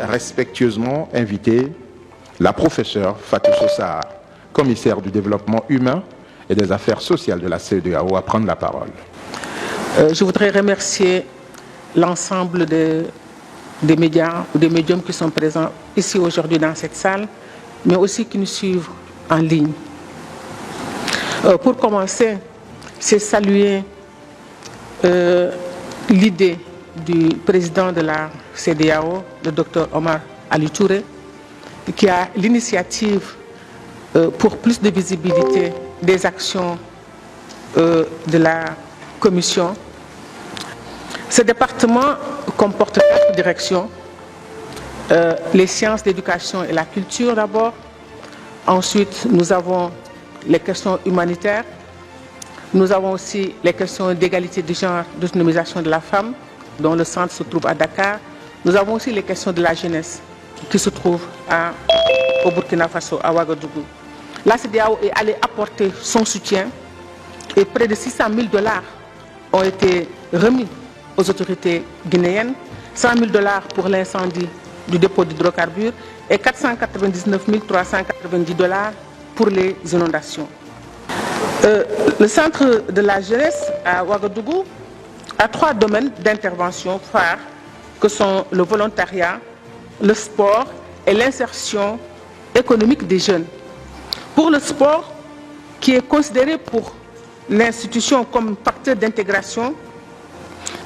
respectueusement inviter la professeure Fatou Sossar, commissaire du développement humain et des affaires sociales de la CEDEAO, à prendre la parole. Je voudrais remercier l'ensemble des médias ou des médiums qui sont présents ici aujourd'hui dans cette salle, mais aussi qui nous suivent en ligne. Pour commencer, c'est saluer l'idée du président de la CEDEAO, le Dr Omar Ali Touré, qui a l'initiative pour plus de visibilité des actions de la Commission. Ce département comporte 4 directions. Les sciences, l'éducation et la culture d'abord. Ensuite, nous avons les questions humanitaires. Nous avons aussi les questions d'égalité de genre, d'autonomisation de la femme, dont le centre se trouve à Dakar. Nous avons aussi les questions de la jeunesse, qui se trouve au Burkina Faso, à Ouagadougou. La CEDEAO est allée apporter son soutien et près de 600 000 $ ont été remis aux autorités guinéennes, 100 000 $ pour l'incendie du dépôt d'hydrocarbures et 499 390 $ pour les inondations. Le centre de la jeunesse à Ouagadougou a 3 domaines d'intervention phares que sont le volontariat, le sport et l'insertion économique des jeunes. Pour le sport, qui est considéré pour l'institution comme facteur d'intégration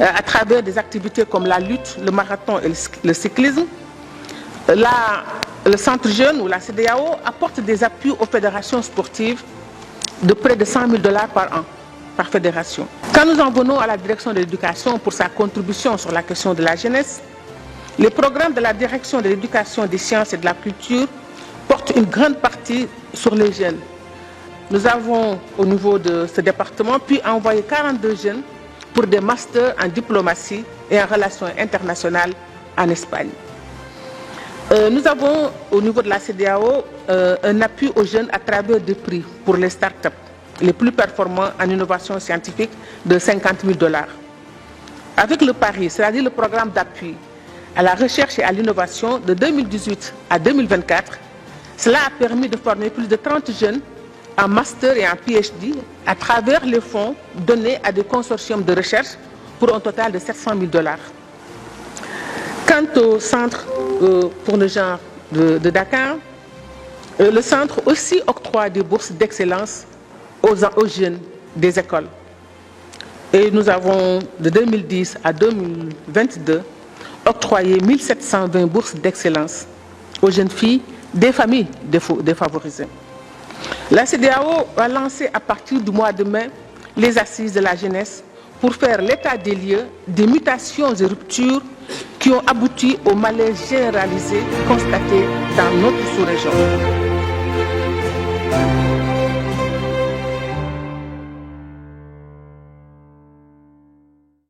à travers des activités comme la lutte, le marathon et le cyclisme, le centre jeune ou la CEDEAO apporte des appuis aux fédérations sportives de près de 100 000 $ par an, par fédération. Quand nous en venons à la direction de l'éducation pour sa contribution sur la question de la jeunesse, les programmes de la direction de l'éducation, des sciences et de la culture portent une grande partie sur les jeunes. Nous avons, au niveau de ce département, pu envoyer 42 jeunes pour des masters en diplomatie et en relations internationales en Espagne. Nous avons, au niveau de la CEDEAO, un appui aux jeunes à travers des prix pour les start-up les plus performants en innovation scientifique de 50 000 $. Avec le PARI, c'est-à-dire le programme d'appui à la recherche et à l'innovation de 2018 à 2024, cela a permis de former plus de 30 jeunes en master et en PhD à travers les fonds donnés à des consortiums de recherche pour un total de 700 000 $. Quant au centre pour le genre de Dakar, le centre aussi octroie des bourses d'excellence aux jeunes des écoles. Et nous avons, de 2010 à 2022, octroyé 1720 bourses d'excellence aux jeunes filles des familles défavorisées. La CEDEAO a lancé à partir du mois de mai les assises de la jeunesse pour faire l'état des lieux des mutations et ruptures qui ont abouti au malaise généralisé constaté dans notre sous-région.